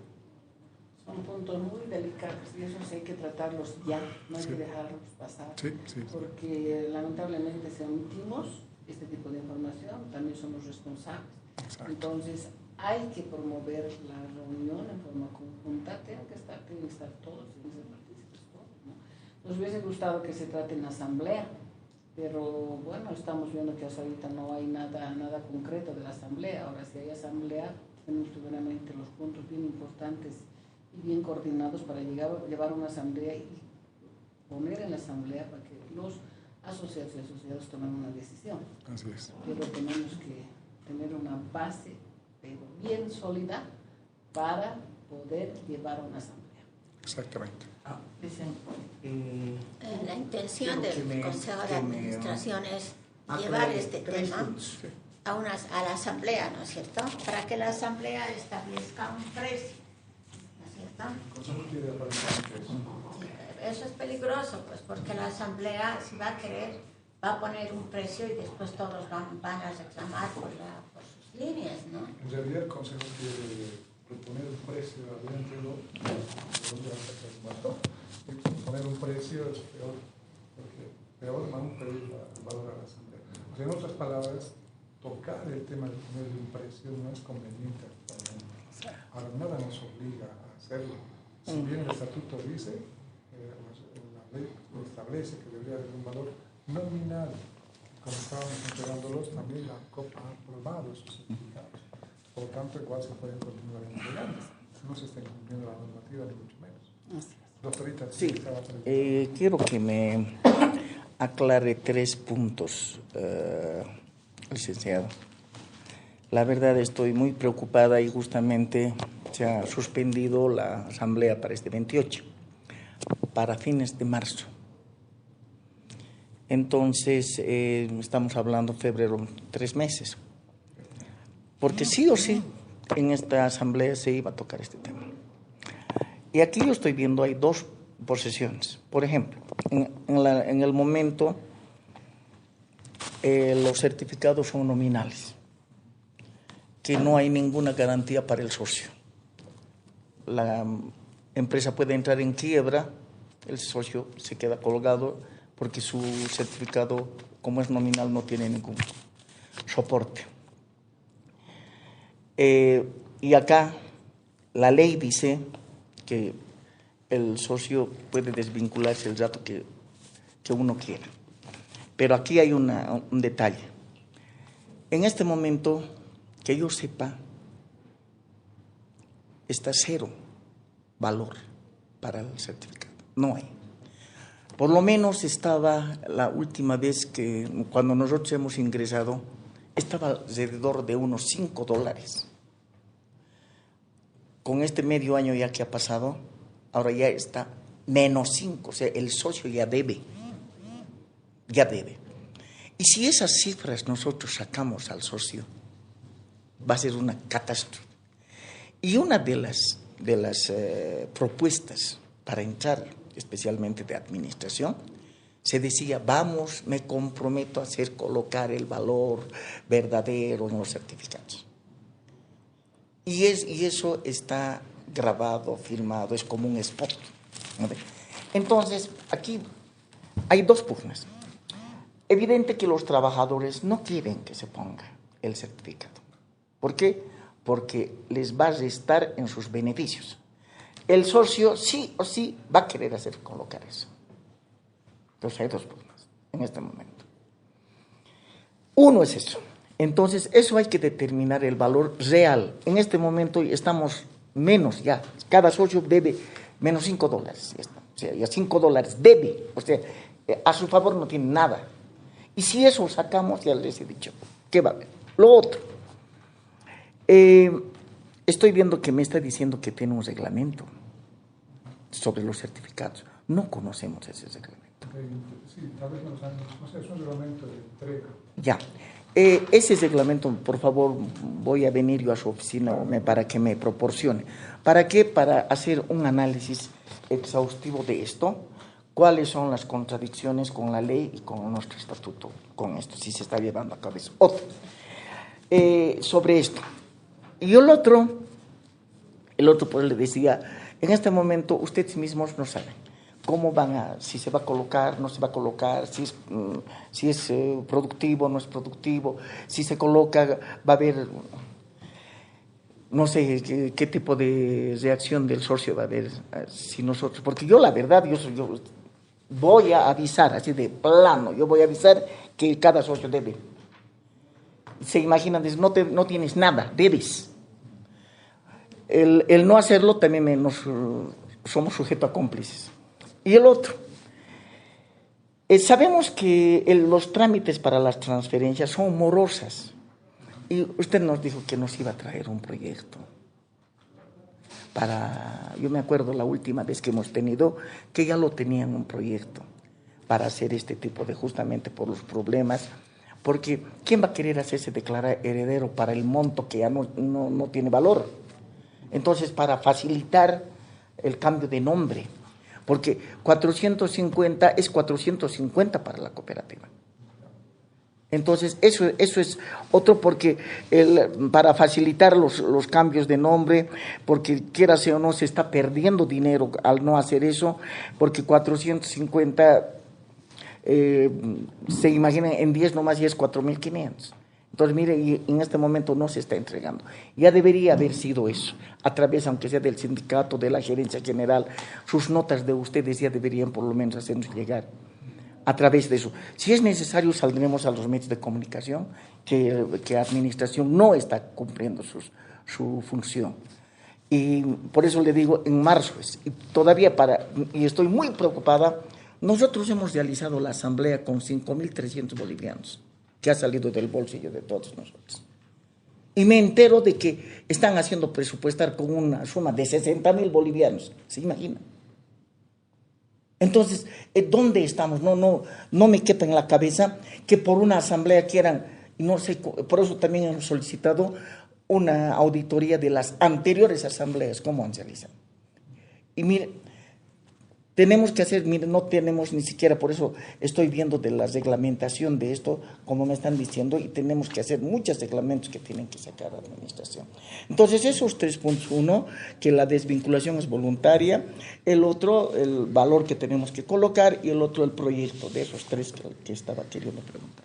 Son puntos muy delicados y esos hay que tratarlos ya, no hay que dejarlos pasar, porque lamentablemente si omitimos este tipo de información también somos responsables. Exacto. Entonces hay que promover la reunión en forma conjunta, tienen que estar todos, tienen que ser partícipes todos, ¿no? Nos hubiese gustado que se trate en asamblea, pero bueno, estamos viendo que hasta ahorita no hay nada concreto de la asamblea. Ahora, si hay asamblea, tenemos que ver los puntos bien importantes y bien coordinados para llevar una asamblea y poner en la asamblea para que los asociados y asociados tomen una decisión. Así es. Pero tenemos que tener una base pero bien sólida para poder llevar una asamblea. Exactamente. La intención del Consejo de Administración es llevar este tema a la asamblea, ¿no es cierto? Para que la asamblea establezca un precio, ¿no es cierto? Eso es peligroso, pues, porque la asamblea, si va a querer, va a poner un precio y después todos van a reclamar por sus líneas, ¿no? En realidad el Consejo quiere proponer un precio, poner un precio es peor, porque peor van a pedir el valor a la asamblea. O sea, en otras palabras, tocar el tema de poner un precio no es conveniente actualmente. Ahora, nada nos obliga a hacerlo. Si bien el estatuto dice, la ley establece que debería haber un valor nominal. Como estábamos entregándolos, también la COP ha aprobado esos certificados. Por lo tanto, igual se pueden continuar entregando. No se está incumpliendo la normativa, ni mucho menos. Doctorita, sí, quiero que me aclare 3 puntos, licenciado. La verdad estoy muy preocupada y justamente se ha suspendido la asamblea para este 28, para fines de marzo. Entonces, estamos hablando febrero, 3 meses. Porque sí o sí, en esta asamblea se iba a tocar este tema. Y aquí yo estoy viendo, hay 2 posesiones. Por ejemplo, en el momento, los certificados son nominales, que no hay ninguna garantía para el socio. La empresa puede entrar en quiebra, el socio se queda colgado porque su certificado, como es nominal, no tiene ningún soporte. Y acá la ley dice que el socio puede desvincularse el rato que uno quiera. Pero aquí hay un detalle. En este momento, que yo sepa, está 0 valor para el certificado. No hay. Por lo menos estaba la última vez que, cuando nosotros hemos ingresado, estaba alrededor de unos $5. Con este medio año ya que ha pasado, ahora ya está -5, o sea, el socio ya debe. Y si esas cifras nosotros sacamos al socio, va a ser una catástrofe. Y una de las propuestas para entrar, especialmente de administración, se decía, me comprometo a colocar el valor verdadero en los certificados. Y eso está grabado, filmado, es como un spot. Entonces, aquí hay 2 pugnas. Evidente que los trabajadores no quieren que se ponga el certificado. ¿Por qué? Porque les va a restar en sus beneficios. El socio sí o sí va a querer colocar eso. Entonces hay 2 pugnas en este momento. Uno es eso. Entonces, eso hay que determinar el valor real. En este momento estamos menos ya. Cada socio debe menos $5. O sea, ya $5 debe. O sea, a su favor no tiene nada. Y si eso sacamos, ya les he dicho, ¿qué va a haber? Lo otro. Estoy viendo que me está diciendo que tiene un reglamento sobre los certificados. No conocemos ese reglamento. Sí, tal vez no lo sabemos. No sé, es un reglamento de entrega. Ya. Ese reglamento, por favor, voy a venir yo a su oficina para que me proporcione. ¿Para qué? Para hacer un análisis exhaustivo de esto, cuáles son las contradicciones con la ley y con nuestro estatuto, con esto, si se está llevando a cabo eso. Otro, sobre esto. Y el otro, pues le decía, en este momento ustedes mismos no saben cómo si se va a colocar, no se va a colocar, si es productivo, no es productivo, si se coloca, va a haber, no sé qué tipo de reacción del socio va a haber si nosotros, porque yo la verdad, yo voy a avisar, así de plano, yo voy a avisar que cada socio debe. Se imaginan, no tienes nada, debes. El no hacerlo también somos sujetos a cómplices. Y el otro, sabemos que los trámites para las transferencias son morosas. Y usted nos dijo que nos iba a traer un proyecto. Yo me acuerdo la última vez que hemos tenido, que ya lo tenían un proyecto para hacer este tipo de, justamente por los problemas. Porque ¿quién va a querer hacerse declarar heredero para el monto que ya no tiene valor? Entonces, para facilitar el cambio de nombre, porque 450 es 450 para la cooperativa. Entonces, eso es otro, porque para facilitar los cambios de nombre, porque quiera sea o no, se está perdiendo dinero al no hacer eso, porque 450, se imaginan, en 10 nomás ya es 4.500. Entonces, mire, y en este momento no se está entregando. Ya debería haber sido eso, a través, aunque sea del sindicato, de la gerencia general, sus notas de ustedes ya deberían por lo menos hacernos llegar a través de eso. Si es necesario, saldremos a los medios de comunicación que administración no está cumpliendo su función. Y por eso le digo, en marzo y todavía y estoy muy preocupada. Nosotros hemos realizado la asamblea con 5.300 bolivianos, que ha salido del bolsillo de todos nosotros. Y me entero de que están haciendo presupuestar con una suma de 60.000 bolivianos. ¿Se imaginan? Entonces, ¿dónde estamos? No me quepa en la cabeza que por una asamblea quieran, no sé, por eso también hemos solicitado una auditoría de las anteriores asambleas, cómo han realizado. Y mire, tenemos que hacer, mire, no tenemos ni siquiera, por eso estoy viendo de la reglamentación de esto, como me están diciendo, y tenemos que hacer muchos reglamentos que tienen que sacar la administración. Entonces, esos 3 puntos: uno, que la desvinculación es voluntaria; el otro, el valor que tenemos que colocar; y el otro, el proyecto. De esos 3 que estaba queriendo preguntar.